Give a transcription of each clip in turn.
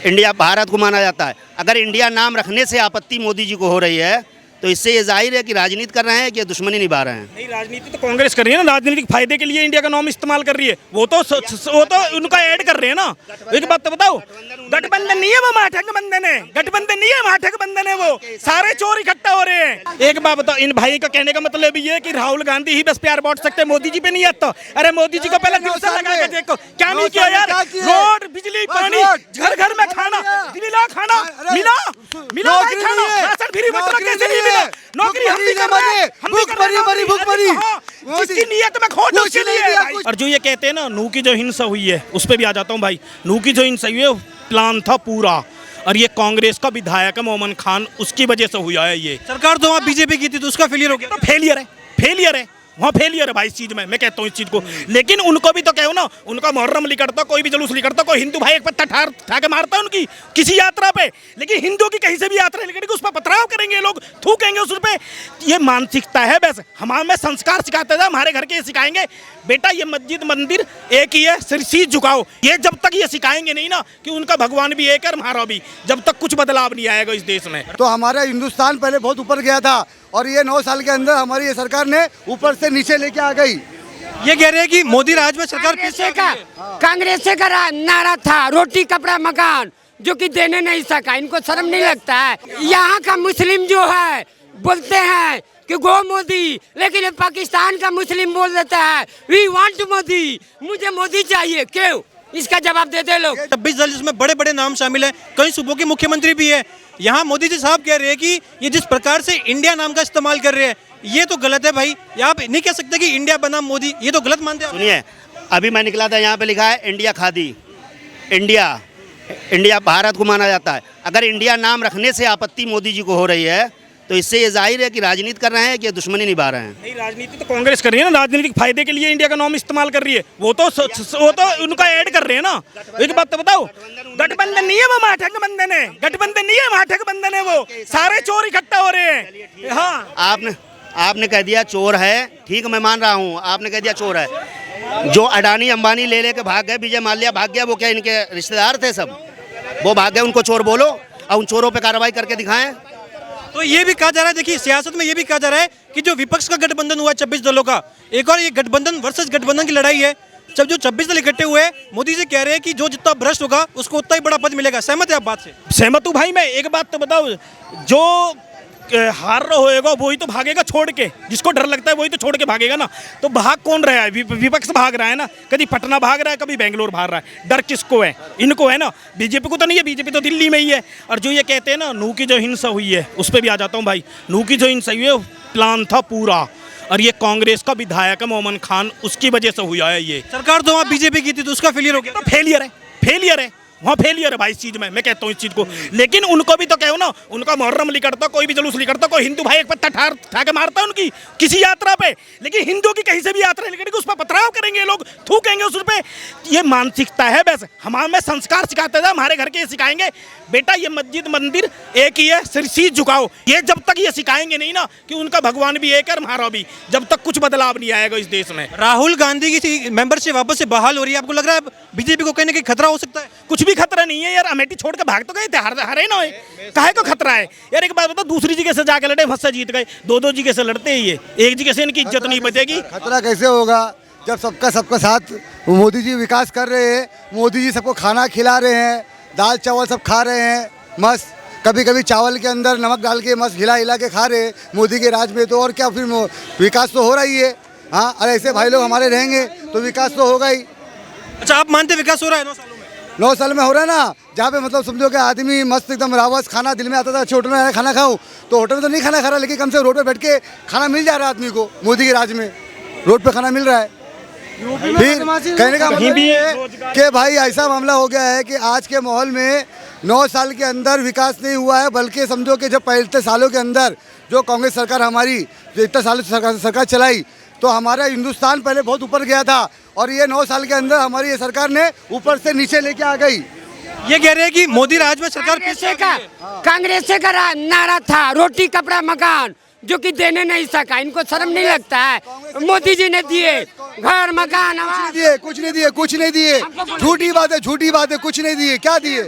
India Bharat को माना जाता है। अगर इंडिया नाम रखने से आपत्ति मोदी जी को हो रही है तो इससे ये जाहिर है कि राजनीति कर रहे हैं कि दुश्मनी निभा रहे हैं। नहीं, राजनीति तो कांग्रेस कर रही है ना, राजनीतिक फायदे के लिए इंडिया का नाम इस्तेमाल कर रही है। वो तो उनका ऐड कर रहे हैं ना। एक बात तो बताओ, गठबंधन नहीं है वो, महागठबंधन है। गठबंधन नहीं है, महागठबंधन है वो। सारे चोर इकट्ठा हो रहे हैं। एक बात बताओ, इन भाई का कहने का मतलब ये है कि राहुल गांधी ही बस प्यार बांट सकते हैं, मोदी जी पे नहीं आता। अरे मोदी जी को पहले दिल से लगा के देखो, क्या नहीं किया यार। रोड, बिजली, पानी, घर घर में खाना, जिला खाना मिला भाई, खाना राशन फ्री बंटना कैसे नहीं मिला? नौकरी हम भी कर रहे हैं, हम भी कर रहे हैं। जिसकी नीयत में खोट उसके लिए भाई। और जो ये कहते हैं ना, नू की जो हिंसा हुई है उस पे भी आ जाता हूँ भाई। नू की जो हिंसा हुई है प्लान था पूरा, और ये कांग्रेस का विधायक है मोमन खान, उसकी वजह से हुआ है। ये सरकार तो वहाँ बीजेपी की थी तो उसका फेलियर हो गया। तो फेलियर है वहाँ, फेलियर है भाई इस चीज में। मैं कहता हूँ इस चीज को, लेकिन उनको भी तो कहो ना, उनका मुहर्रम निकलता, कोई भी जुलूस निकलता, कोई हिंदू भाई एक पत्थर ठा के मारता है उनकी किसी यात्रा पे, लेकिन हिंदू की कहीं से भी यात्रा निकलेगी उस पर पथराव करेंगे लोग, थूकेंगे उस पे। ये मानसिकता है बस। हमें संस्कार सिखाते थे, हमारे घर के ये सिखाएंगे बेटा ये मस्जिद मंदिर एक ही है, सिर सीध झुकाओ। ये जब तक ये सिखाएंगे नहीं ना कि उनका भगवान भी एक है और हमारा भी, जब तक कुछ बदलाव नहीं आएगा इस देश में। तो हमारा हिंदुस्तान पहले बहुत ऊपर गया था और ये 9 साल के अंदर हमारी ये सरकार ने ऊपर से नीचे लेके आ गई। ये कह रहे हैं कि मोदी राज में सरकार कांग्रेस का नारा था, रोटी कपड़ा मकान, जो कि देने नहीं सका। इनको शर्म नहीं लगता है? यहाँ का मुस्लिम जो है बोलते हैं कि गो मोदी, लेकिन पाकिस्तान का मुस्लिम बोल देता है वी वांट मोदी, मुझे मोदी चाहिए। क्यों? इसका जवाब दे दे लोग। 26 दल जिसमें बड़े बड़े नाम शामिल हैं, कई सूबों के मुख्यमंत्री भी है। यहाँ मोदी जी साहब कह रहे हैं कि ये जिस प्रकार से इंडिया नाम का इस्तेमाल कर रहे हैं ये तो गलत है भाई। आप नहीं कह सकते कि इंडिया बनाम मोदी, ये तो गलत मानते हैं। सुनिए, अभी मैं निकला था, यहाँ पे लिखा है इंडिया खादी। इंडिया भारत को माना जाता है। अगर इंडिया नाम रखने से आपत्ति मोदी जी को हो रही है तो इससे ये जाहिर है कि राजनीति कर रहे हैं कि दुश्मनी निभा रहे हैं। नहीं, राजनीति तो कांग्रेस कर रही है ना, राजनीतिक फायदे के लिए इंडिया का नाम इस्तेमाल कर रही है। वो तो उनका ऐड कर रहे हैं ना। एक बात तो बताओ, गठबंधन नहीं है वो, महागठबंधन है। गठबंधन नहीं है, महागठबंधन है वो। सारे चोर इकट्ठा हो रहे हैं। हाँ, आपने कह दिया चोर है, ठीक, मैं मान रहा हूँ, आपने कह दिया चोर है। जो अडानी अंबानी ले लेके भाग गए, विजय माल्या भाग गया, वो क्या इनके रिश्तेदार थे सब? वो भाग गए, उनको चोर बोलो और उन चोरों पे कार्रवाई करके दिखाएं। तो ये भी कहा जा रहा है, देखिए सियासत में ये भी कहा जा रहा है कि जो विपक्ष का गठबंधन हुआ 26 दलों का, एक और ये गठबंधन वर्सेस गठबंधन की लड़ाई है। जब जो 26 दल इकट्ठे हुए, मोदी जी कह रहे हैं कि जो जितना भ्रष्ट होगा उसको उतना ही बड़ा पद मिलेगा। सहमत है आप बात से? सहमत हूँ भाई मैं। एक बात तो बताओ, जो हार रहा होएगा वही तो भागेगा छोड़ के, जिसको डर लगता है वही तो छोड़ के भागेगा ना। तो भाग कौन रहा है? विपक्ष भाग रहा है ना। कभी पटना भाग रहा है, कभी बेंगलोर भाग रहा है। डर किसको है? इनको है ना, बीजेपी को तो नहीं है। बीजेपी तो दिल्ली में ही है। और जो ये कहते हैं ना, नू की जो हिंसा हुई है उस पर भी आ जाता हूँ भाई। नू की जो हिंसा हुई है प्लान था पूरा, और ये कांग्रेस का विधायक है मोमन खान, उसकी वजह से हुआ है। ये सरकार तो वहाँ बीजेपी की थी तो उसका फेलियर हो गया। तो फेलियर है वहाँ, फेलियर है भाई इस चीज में। मैं कहता हूँ इस चीज को, लेकिन उनको भी तो कहो ना, उनका मुहर्रम निकलता, कोई भी जुलूस निकलता, कोई हिंदू भाई एक पत्थर ठा के मारता है उनकी किसी यात्रा पे, लेकिन हिंदू की कहीं से भी यात्रा निकलेगी उस पर पथराव करेंगे लोग, थूकेंगे उस पे। ये मानसिकता है बस। हमें संस्कार सिखाते थे, हमारे घर के ये सिखाएंगे बेटा ये मस्जिद मंदिर एक ही है, सिर सीध झुकाओ। ये जब तक ये सिखाएंगे नहीं ना कि उनका भगवान भी एक है और हमारा भी, जब तक कुछ बदलाव नहीं आएगा इस देश में। राहुल गांधी की मेंबरशिप वापस से बहाल हो रही है, आपको लग रहा है बीजेपी को कहीं ना कहीं खतरा हो सकता है? कुछ भी खतरा नहीं है यार। अमेठी छोड़ के भाग तो गए थे, हारे ना होए, काहे को खतरा है यार? एक बात बताओ, दूसरी जगह से जाके लड़े, वहां से जीत गए। दो जगह से लड़ते ही है, एक जगह से इनकी इज्जत नहीं बचेगी। खतरा कैसे होगा जब सबका साथ मोदी जी विकास कर रहे हैं। मोदी जी सबको खाना खिला रहे हैं, दाल चावल सब खा रहे हैं मस्त। कभी कभी चावल के अंदर नमक डाल के मस्त हिला के खा रहे हैं मोदी के राज में। तो और क्या, फिर विकास तो हो रही है। हाँ, अरे ऐसे भाई लोग हमारे रहेंगे तो विकास तो होगा ही। अच्छा, आप मानते विकास हो रहा है 9 सालों में? 9 साल में हो रहा है ना। जहाँ पे मतलब समझो कि आदमी मस्त एकदम रावस खाना दिल में आता था, अच्छे होटल में खाना खाऊं, तो होटल में तो नहीं खाना खा रहा, लेकिन कम से रोड पे बैठ के खाना मिल जा रहा है आदमी को। मोदी के राज में रोड पे खाना मिल रहा है। फिर कहने का मतलब ये है कि भाई ऐसा मामला हो गया है कि आज के माहौल में 9 साल के अंदर विकास नहीं हुआ है, बल्कि समझो कि जब पहले सालों के अंदर जो कांग्रेस सरकार हमारी जो इतने सालों सरकार चलाई, तो हमारा हिंदुस्तान पहले बहुत ऊपर गया था और ये 9 साल के अंदर हमारी ये सरकार ने ऊपर से नीचे लेके आ गई। ये कह रहे हैं कि मोदी राज में सरकार कांग्रेस का नारा था, रोटी कपड़ा मकान, जो कि देने नहीं सका। इनको शर्म नहीं लगता है? मोदी जी ने दिए। घर मकान आवास दिए, कुछ नहीं दिए, कुछ नहीं दिए, झूठी बात है, कुछ नहीं दिए। क्या दिए,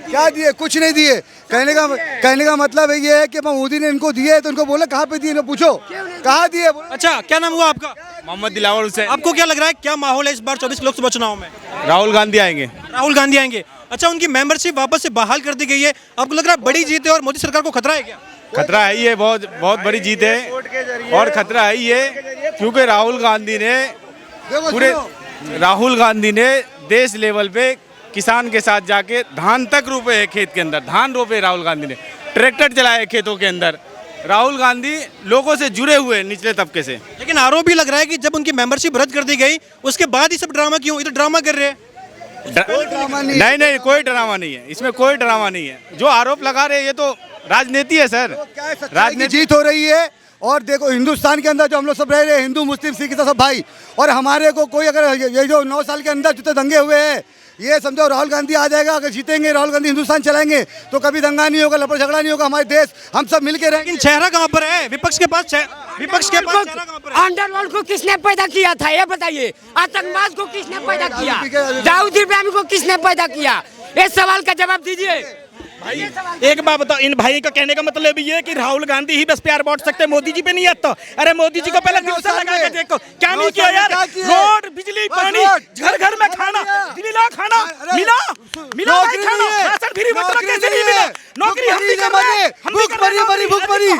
क्या दिए? कुछ नहीं दिए। कहने का मतलब ये है कि मोदी ने इनको दिए तो इनको बोला कहाँ पे दिए, इनको पूछो कहाँ दिए। अच्छा, क्या नाम हुआ आपका? मोहम्मद दिलावर हुसैन। आपको क्या लग रहा है, क्या माहौल है इस बार 24 लोकसभा चुनाव में? राहुल गांधी आएंगे। राहुल गांधी आएंगे। अच्छा, उनकी मेंबरशिप वापस से बहाल कर दी गई है, आपको लग रहा है बड़ी जीत है और मोदी सरकार को खतरा है क्या? खतरा है, ये बहुत बहुत बड़ी जीत है और खतरा है ये, क्योंकि राहुल गांधी ने देश लेवल पे किसान के साथ जाके धान तक रोपे है, खेत के अंदर धान रोपे राहुल गांधी ने, ट्रैक्टर चलाए खेतों के अंदर। राहुल गांधी लोगों से जुड़े हुए हैं, निचले तबके से। लेकिन आरोप भी लग रहा है कि जब उनकी मेंबरशिप रद्द कर दी गई उसके बाद ही सब ड्रामा क्यों? ये तो ड्रामा कर रहे हैं। नहीं, कोई ड्रामा नहीं है इसमें, कोई ड्रामा नहीं है। जो आरोप लगा रहे हैं ये तो राजनीति है सर, राजनीति जीत हो रही है। और देखो हिंदुस्तान के अंदर जो हम लोग सब रह रहे हैं, हिंदू मुस्लिम सिख सब भाई, और हमारे को कोई अगर ये जो 9 साल के अंदर जितने दंगे हुए हैं, ये समझो राहुल गांधी आ जाएगा, अगर जीतेंगे राहुल गांधी हिंदुस्तान चलाएंगे तो कभी दंगा नहीं होगा, लड़ाई झगड़ा नहीं होगा, हमारे देश हम सब मिलके रहेंगे। चेहरा कहाँ पर है विपक्ष के पास? विपक्ष के पास चेहरा कहाँ पर है? अंडरवर्ल्ड को किसने पैदा किया था ये बताइए? आतंकवाद को किसने पैदा किया? दाऊद इब्राहिम को किसने पैदा किया? इस सवाल का जवाब दीजिए। भाई एक बात बताओ, इन भाई का कहने का मतलब ये है कि राहुल गांधी ही बस प्यार बांट सकते हैं, मोदी जी पे नहीं आता। अरे मोदी जी को पहले दिल से लगा के देखो, क्या नहीं किया यार? रोड, बिजली, पानी, घर घर में खाना, मिला खाना, मिला भाई खाना, राशन फ्री बंटना कैसे नहीं मिला? नौकरी हम भी कर रहे हैं, हम भी कर रहे हैं। भूख मरी,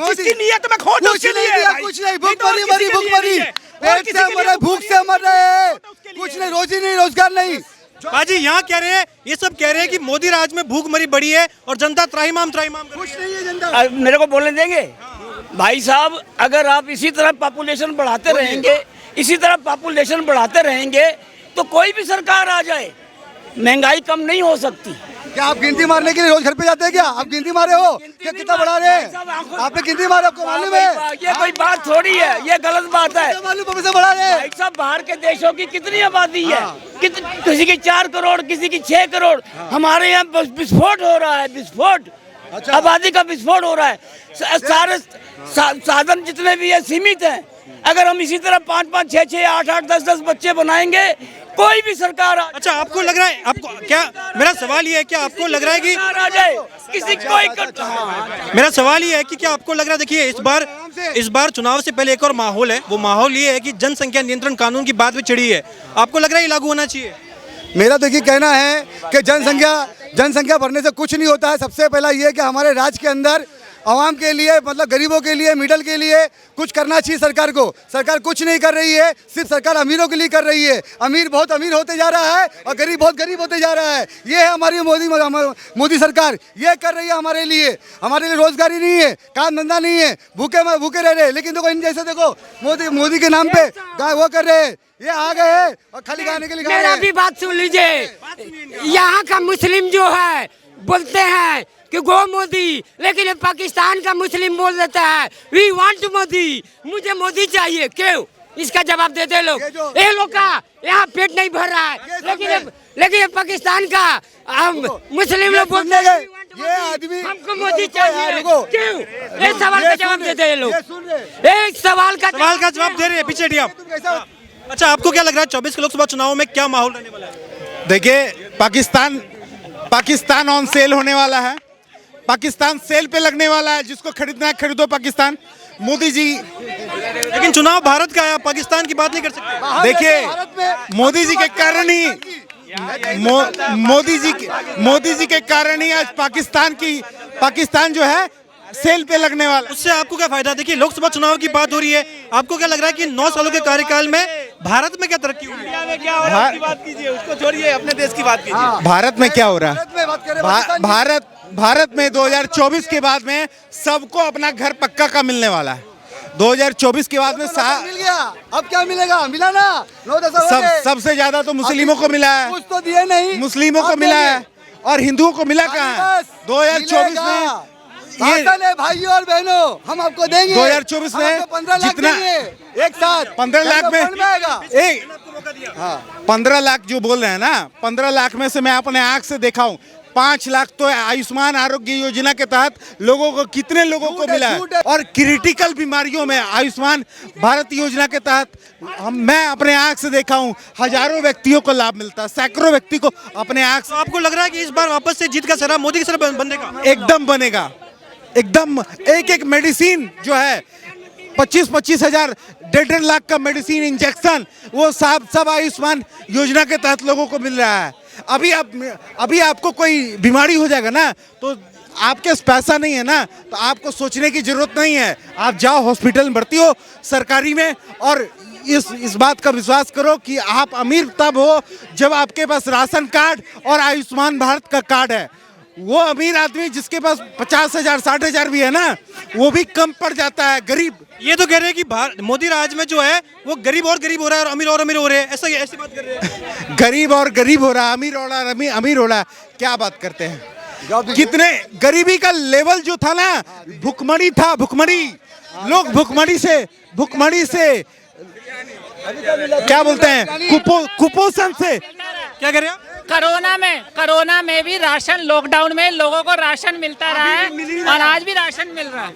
जिसकी नीयत में खोट उसके लिए कुछ नहीं, भूख मरी, पेट से मर रहे, भूख से मर रहे, कुछ नहीं, रोजी नहीं, रोजगार नहीं। बाजी यहाँ कह रहे हैं, ये सब कह रहे हैं कि मोदी राज में भूख मरी बड़ी है और जनता त्राहिमाम कर कुछ नहीं है जनता। मेरे को बोलने देंगे भाई साहब? अगर आप इसी तरह पॉपुलेशन बढ़ाते रहेंगे तो कोई भी सरकार आ जाए महंगाई कम नहीं हो सकती। क्या आप गिनती मारने के लिए रोज घर पे जाते हैं क्या? आप गिनती मारे हो क्या? कितना बढ़ा रहे हैं? आपने गिनती मारे, आपको मालूम है? ये कोई बात थोड़ी है, ये गलत बात है। मालूम से बढ़ा रहे हैं? भाई साहब, बाहर के देशों की कितनी आबादी है, किसी की 4 करोड़, किसी की 6 करोड़। हमारे यहाँ विस्फोट हो रहा है, विस्फोट, आबादी का विस्फोट हो रहा है। सारे साधन जितने भी है सीमित हैं। अगर हम इसी तरह 5-5, 6-6, 8-8, 10-10 बच्चे बनाएंगे, कोई भी सरकार अच्छा, आपको लग रहा है, आपको क्या, मेरा सवाल ये है कि आपको लग रहा है कि आ जाए किसी कोई मेरा सवाल ये है कि क्या आपको लग रहा है, देखिए इस बार चुनाव से पहले एक और माहौल है, वो माहौल ये है कि जनसंख्या नियंत्रण कानून की बात भी चिड़ी है, आपको लग रहा है ये लागू होना चाहिए? मेरा देखिए कहना है कि जनसंख्या बढ़ने से कुछ नहीं होता है। सबसे पहला ये है कि हमारे राज्य के अंदर आवाम के लिए, मतलब गरीबों के लिए, मिडिल के लिए कुछ करना चाहिए सरकार को। सरकार कुछ नहीं कर रही है, सिर्फ सरकार अमीरों के लिए कर रही है। अमीर बहुत अमीर होते जा रहा है और गरीब बहुत गरीब होते जा रहा है। ये है हमारी मोदी सरकार, ये कर रही है हमारे लिए। हमारे लिए रोजगारी नहीं है, काम धंधा नहीं है, भूखे रह रहे। लेकिन देखो इन जैसे देखो मोदी के नाम पे वो कर रहे हैं, ये आ गए और खाली गाने के लिए। मेरा भी बात सुन लीजिए। यहाँ का मुस्लिम जो है बोलते हैं कि गो मोदी, लेकिन पाकिस्तान का मुस्लिम बोल देता है वी वांट मोदी, मुझे मोदी चाहिए। क्यों? इसका जवाब दे दे लोग। ये लोग का यहाँ पेट नहीं भर रहा है, लेकिन पाकिस्तान का मुस्लिम लोग बोलते हैं ये आदमी हमको मोदी चाहिए। क्यों? ये सवाल का जवाब दे दे लोग। एक सवाल का जवाब दे रहे हैं पीछे हटिए आप। अच्छा, आपको क्या लग रहा है 24 के लोकसभा चुनाव में क्या माहौल रहने वाला है? देखिए, पाकिस्तान ऑन सेल होने वाला है, पाकिस्तान सेल पे लगने वाला है। जिसको खरीदना है खरीदो पाकिस्तान। मोदी जी, लेकिन चुनाव भारत का है, आप पाकिस्तान की बात नहीं कर सकते। देखिए, मोदी जी के कारण ही मोदी जी के कारण ही आज पाकिस्तान जो है सेल पे लगने वाला। उससे आपको क्या फायदा? देखिए, लोकसभा चुनाव की बात हो रही है, आपको क्या लग रहा है कि 9 सालों के कार्यकाल में भारत में क्या तरक्की हुई? इंडिया में क्या हो रहा है उसकी बात कीजिए, उसको छोड़िए, अपने देश की बात कीजिए। भारत में क्या हो रहा है? भारत में 2024 के बाद में सबको अपना घर पक्का का मिलने वाला है। 2024 के बाद में मिल गया, अब क्या मिलेगा? मिला ना 9-10 सबसे ज्यादा तो मुस्लिमों को मिला है, कुछ तो दिए नहीं, मुस्लिमों को मिला है और हिंदुओं को मिला कहाँ है? 2024 में ये भाइयों और बहनों हम आपको देंगे। 2024 में 15 लाख जितना एक साथ 15 लाख में एक 15 लाख जो बोल रहे हैं ना, 15 लाख में से मैं अपने आंख से देखा हूँ 5 लाख तो आयुष्मान आरोग्य योजना के तहत लोगों को कितने लोगों को मिला है। और क्रिटिकल बीमारियों में आयुष्मान भारत योजना के तहत मैं अपने आंख से देखा हूँ, हजारों व्यक्तियों को लाभ मिलता है, सैकड़ों व्यक्ति को अपने आंख से। तो आपको लग रहा है कि इस बार वापस से जीत का सरा मोदी की तरफ बनेगा? एकदम बनेगा, एकदम। एक एक मेडिसिन जो है 25-25 हजार 1.5 लाख का मेडिसिन इंजेक्शन वो सब आयुष्मान योजना के तहत लोगों को मिल रहा है। अभी आपको कोई बीमारी हो जाएगा ना तो आपके पास पैसा नहीं है ना तो आपको सोचने की जरूरत नहीं है, आप जाओ हॉस्पिटल में भर्ती हो सरकारी में, और इस बात का विश्वास करो कि आप अमीर तब हो जब आपके पास राशन कार्ड और आयुष्मान भारत का कार्ड है। वो अमीर आदमी जिसके पास 50,000 60,000 भी है ना वो भी कम पड़ जाता है, गरीब। ये तो कह रहे हैं कि मोदी राज में जो है वो गरीब और गरीब हो रहा है और अमीर हो रहे हैं, ऐसी बात कर रहे हैं। गरीब और गरीब हो रहा है, अमीर हो रहा है, क्या बात करते हैं। कितने गरीबी का लेवल जो था ना, भुखमरी था, भुखमरी, लोग भुखमरी से क्या बोलते हैं, कुपोषण से। क्या कह रहे हैं? कोरोना में भी राशन, लॉकडाउन में लोगों को राशन मिलता रहा है और आज भी राशन मिल रहा है।